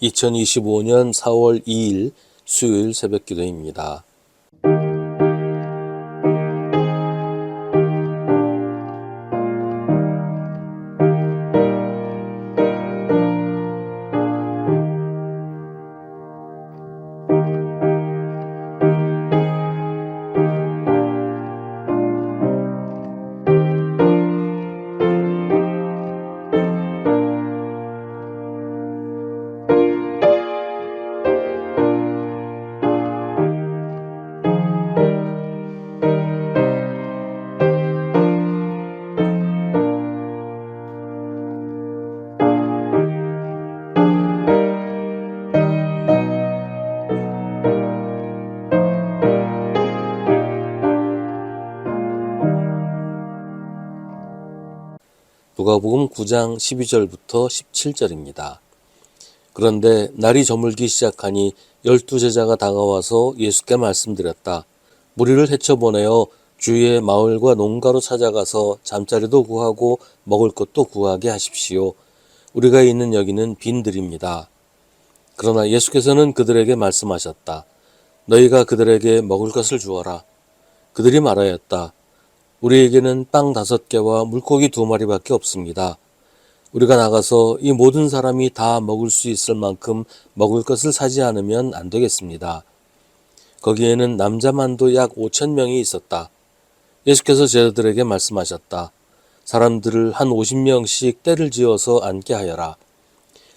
2025년 4월 2일 수요일 새벽 기도입니다. 누가복음 9장 12절부터 17절입니다. 그런데 날이 저물기 시작하니 12제자가 다가와서 예수께 말씀드렸다. 무리를 헤쳐보내어 주위의 마을과 농가로 찾아가서 잠자리도 구하고 먹을 것도 구하게 하십시오. 우리가 있는 여기는 빈들입니다. 그러나 예수께서는 그들에게 말씀하셨다. 너희가 그들에게 먹을 것을 주어라. 그들이 말하였다. 우리에게는 빵 5개와 물고기 2마리밖에 없습니다. 우리가 나가서 이 모든 사람이 다 먹을 수 있을 만큼 먹을 것을 사지 않으면 안 되겠습니다. 거기에는 남자만도 약 5,000명이 있었다. 예수께서 제자들에게 말씀하셨다. 사람들을 한 50명씩 떼를 지어서 앉게 하여라.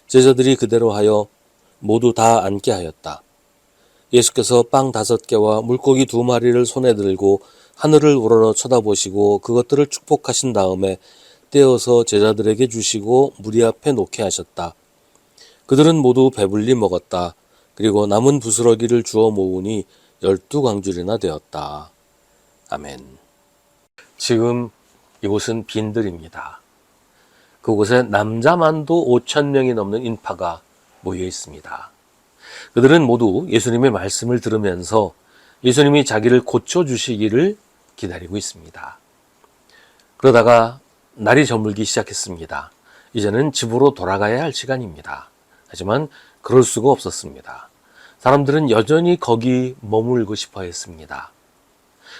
제자들이 그대로 하여 모두 다 앉게 하였다. 예수께서 빵 5개와 물고기 2마리를 손에 들고 하늘을 우러러 쳐다보시고 그것들을 축복하신 다음에 떼어서 제자들에게 주시고 무리 앞에 놓게 하셨다. 그들은 모두 배불리 먹었다. 그리고 남은 부스러기를 주워 모으니 12광줄이나 되었다. 아멘. 지금 이곳은 빈들입니다. 그곳에 남자만도 5,000명이 넘는 인파가 모여 있습니다. 그들은 모두 예수님의 말씀을 들으면서 예수님이 자기를 고쳐주시기를 기다리고 있습니다. 그러다가 날이 저물기 시작했습니다. 이제는 집으로 돌아가야 할 시간입니다. 하지만 그럴 수가 없었습니다. 사람들은 여전히 거기 머물고 싶어 했습니다.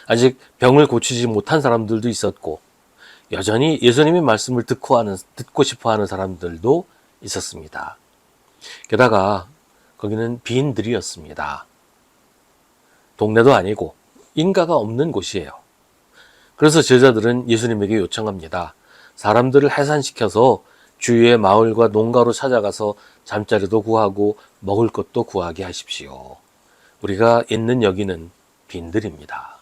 아직 병을 고치지 못한 사람들도 있었고 여전히 예수님의 말씀을 듣고 싶어 하는 사람들도 있었습니다. 게다가 거기는 빈들이었습니다. 동네도 아니고 인가가 없는 곳이에요. 그래서 제자들은 예수님에게 요청합니다. 사람들을 해산시켜서 주위의 마을과 농가로 찾아가서 잠자리도 구하고 먹을 것도 구하게 하십시오. 우리가 있는 여기는 빈들입니다.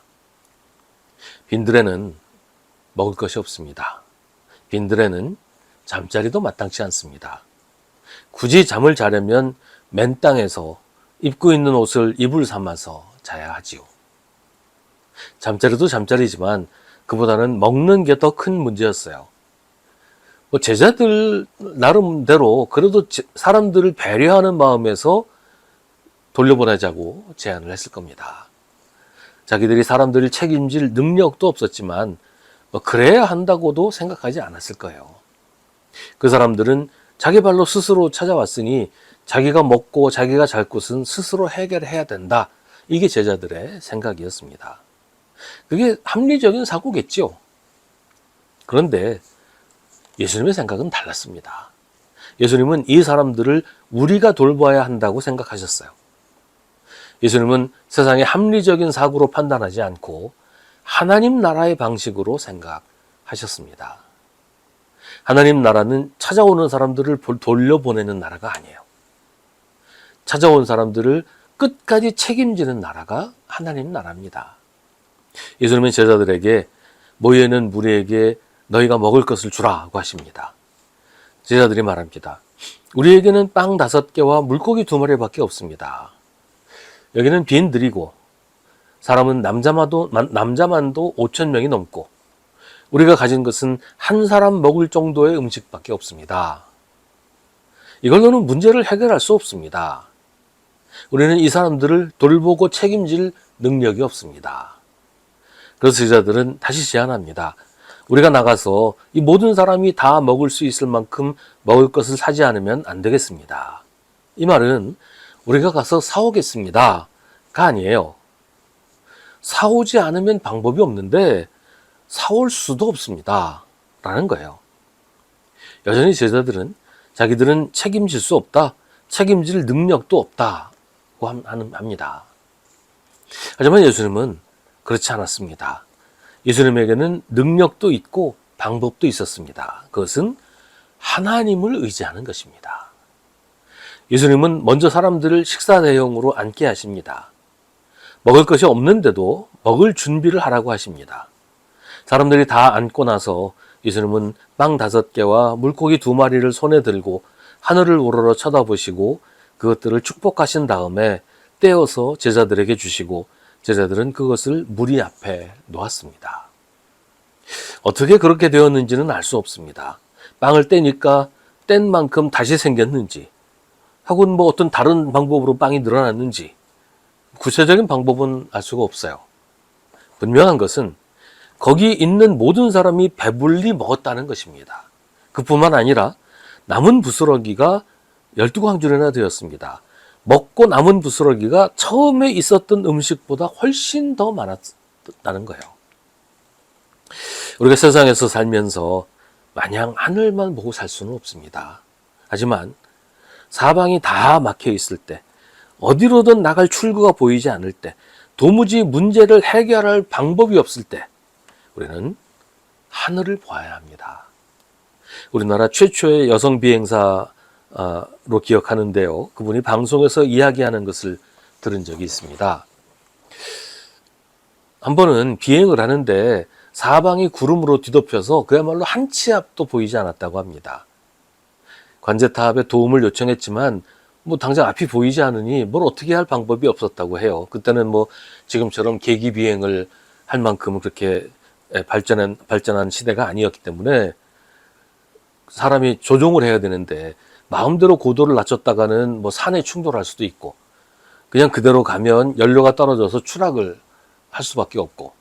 빈들에는 먹을 것이 없습니다. 빈들에는 잠자리도 마땅치 않습니다. 굳이 잠을 자려면 맨 땅에서 입고 있는 옷을 이불 삼아서 자야 하지요. 잠자리도 잠자리지만 그보다는 먹는 게 더 큰 문제였어요. 제자들 나름대로 그래도 사람들을 배려하는 마음에서 돌려보내자고 제안을 했을 겁니다. 자기들이 사람들을 책임질 능력도 없었지만 그래야 한다고도 생각하지 않았을 거예요. 그 사람들은 자기 발로 스스로 찾아왔으니 자기가 먹고 자기가 잘 곳은 스스로 해결해야 된다. 이게 제자들의 생각이었습니다. 그게 합리적인 사고겠죠. 그런데 예수님의 생각은 달랐습니다. 예수님은 이 사람들을 우리가 돌봐야 한다고 생각하셨어요. 예수님은 세상의 합리적인 사고로 판단하지 않고 하나님 나라의 방식으로 생각하셨습니다. 하나님 나라는 찾아오는 사람들을 돌려보내는 나라가 아니에요. 찾아온 사람들을 끝까지 책임지는 나라가 하나님 나라입니다. 예수님은 제자들에게 모여있는 무리에게 너희가 먹을 것을 주라고 하십니다. 제자들이 말합니다. 우리에게는 빵 5개와 물고기 2마리밖에 없습니다. 여기는 빈들이고 사람은 남자만도 5,000명이 넘고 우리가 가진 것은 한 사람 먹을 정도의 음식밖에 없습니다. 이걸로는 문제를 해결할 수 없습니다. 우리는 이 사람들을 돌보고 책임질 능력이 없습니다. 그래서 제자들은 다시 제안합니다. 우리가 나가서 이 모든 사람이 다 먹을 수 있을 만큼 먹을 것을 사지 않으면 안 되겠습니다. 이 말은 우리가 가서 사오겠습니다가 아니에요. 사오지 않으면 방법이 없는데 사올 수도 없습니다 라는 거예요. 여전히 제자들은 자기들은 책임질 수 없다, 책임질 능력도 없다고 합니다. 하지만 예수님은 그렇지 않았습니다. 예수님에게는 능력도 있고 방법도 있었습니다. 그것은 하나님을 의지하는 것입니다. 예수님은 먼저 사람들을 식사 대용으로 앉게 하십니다. 먹을 것이 없는데도 먹을 준비를 하라고 하십니다. 사람들이 다 앉고 나서 예수님은 빵 5개와 물고기 2마리를 손에 들고 하늘을 우러러 쳐다보시고 그것들을 축복하신 다음에 떼어서 제자들에게 주시고 제자들은 그것을 무리 앞에 놓았습니다. 어떻게 그렇게 되었는지는 알 수 없습니다. 빵을 떼니까 뗀 만큼 다시 생겼는지 혹은 어떤 다른 방법으로 빵이 늘어났는지 구체적인 방법은 알 수가 없어요. 분명한 것은 거기 있는 모든 사람이 배불리 먹었다는 것입니다. 그뿐만 아니라 남은 부스러기가 12광줄이나 되었습니다. 먹고 남은 부스러기가 처음에 있었던 음식보다 훨씬 더 많았다는 거예요. 우리가 세상에서 살면서 마냥 하늘만 보고 살 수는 없습니다. 하지만 사방이 다 막혀 있을 때, 어디로든 나갈 출구가 보이지 않을 때, 도무지 문제를 해결할 방법이 없을 때 우리는 하늘을 보아야 합니다. 우리나라 최초의 여성 비행사로 기억하는데요. 그분이 방송에서 이야기하는 것을 들은 적이 있습니다. 한 번은 비행을 하는데 사방이 구름으로 뒤덮여서 그야말로 한 치 앞도 보이지 않았다고 합니다. 관제탑에 도움을 요청했지만 당장 앞이 보이지 않으니 뭘 어떻게 할 방법이 없었다고 해요. 그때는 지금처럼 계기 비행을 할 만큼 그렇게 발전한 시대가 아니었기 때문에 사람이 조종을 해야 되는데 마음대로 고도를 낮췄다가는 산에 충돌할 수도 있고 그냥 그대로 가면 연료가 떨어져서 추락을 할 수밖에 없고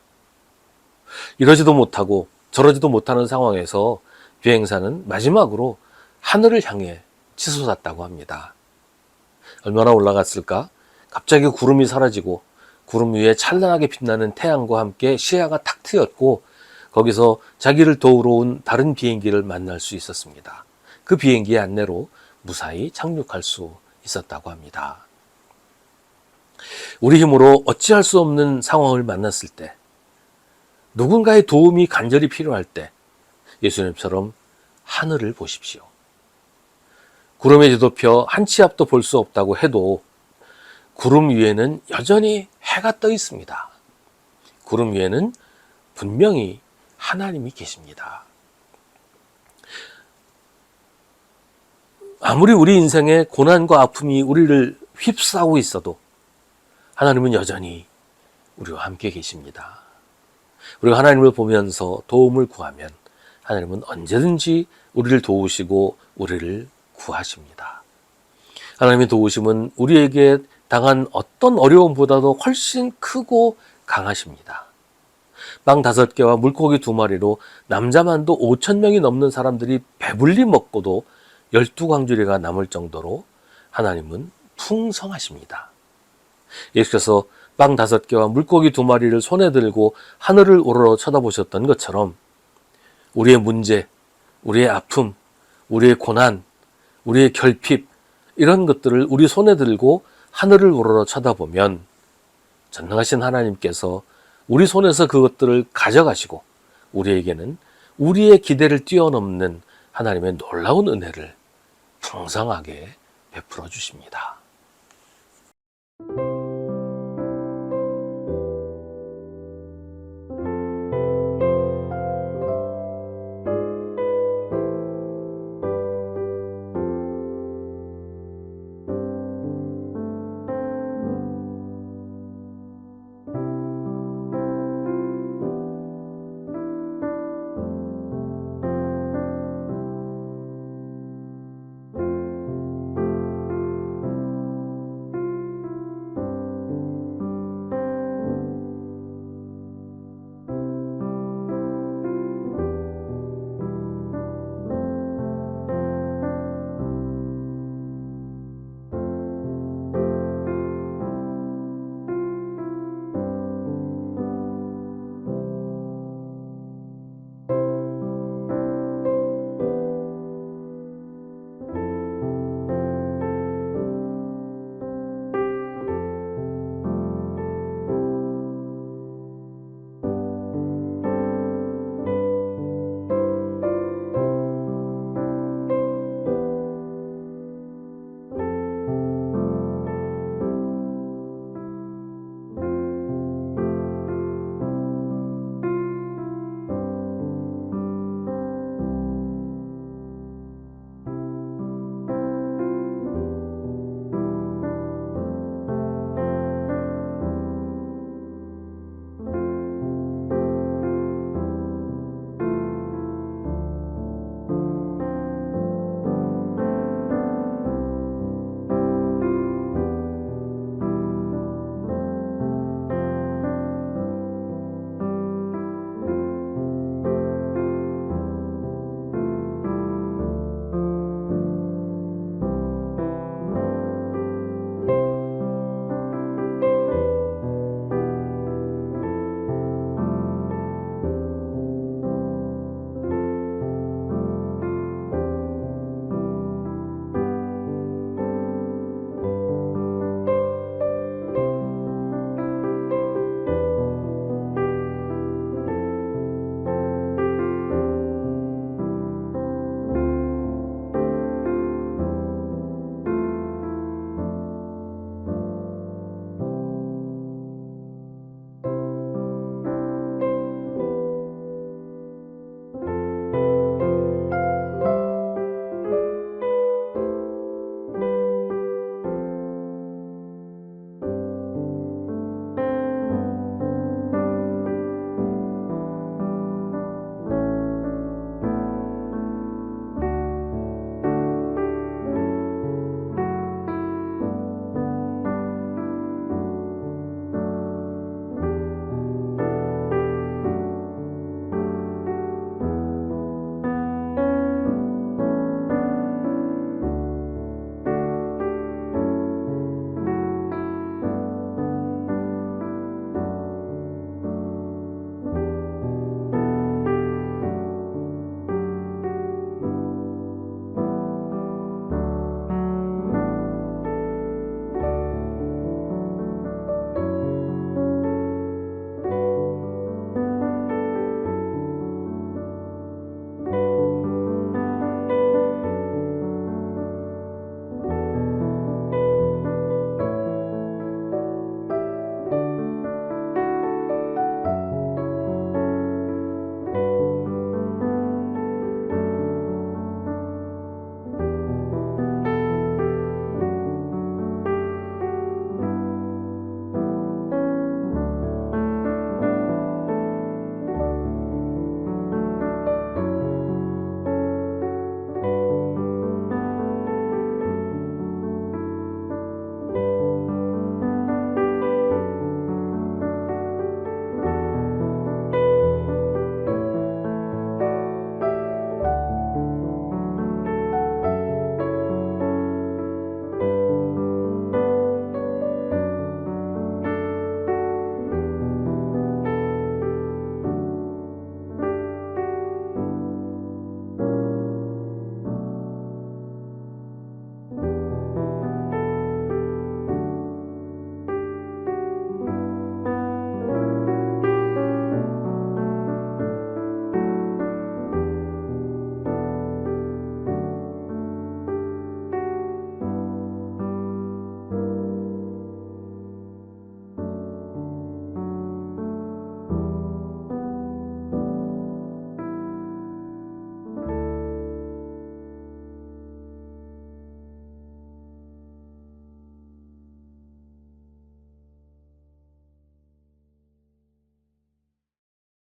이러지도 못하고 저러지도 못하는 상황에서 비행사는 마지막으로 하늘을 향해 치솟았다고 합니다. 얼마나 올라갔을까? 갑자기 구름이 사라지고 구름 위에 찬란하게 빛나는 태양과 함께 시야가 탁 트였고 거기서 자기를 도우러 온 다른 비행기를 만날 수 있었습니다. 그 비행기의 안내로 무사히 착륙할 수 있었다고 합니다. 우리 힘으로 어찌할 수 없는 상황을 만났을 때, 누군가의 도움이 간절히 필요할 때 예수님처럼 하늘을 보십시오. 구름에 뒤덮여 한 치 앞도 볼 수 없다고 해도 구름 위에는 여전히 해가 떠 있습니다. 구름 위에는 분명히 하나님이 계십니다. 아무리 우리 인생에 고난과 아픔이 우리를 휩싸고 있어도 하나님은 여전히 우리와 함께 계십니다. 우리가 하나님을 보면서 도움을 구하면 하나님은 언제든지 우리를 도우시고 우리를 구하십니다. 하나님의 도우심은 우리에게 당한 어떤 어려움보다도 훨씬 크고 강하십니다. 빵 5개와 물고기 2마리로 남자만도 5,000명이 넘는 사람들이 배불리 먹고도 12광주리가 남을 정도로 하나님은 풍성하십니다. 예수께서 빵 5개와 물고기 2마리를 손에 들고 하늘을 우러러 쳐다보셨던 것처럼 우리의 문제, 우리의 아픔, 우리의 고난, 우리의 결핍 이런 것들을 우리 손에 들고 하늘을 우러러 쳐다보면 전능하신 하나님께서 우리 손에서 그것들을 가져가시고 우리에게는 우리의 기대를 뛰어넘는 하나님의 놀라운 은혜를 풍성하게 베풀어 주십니다.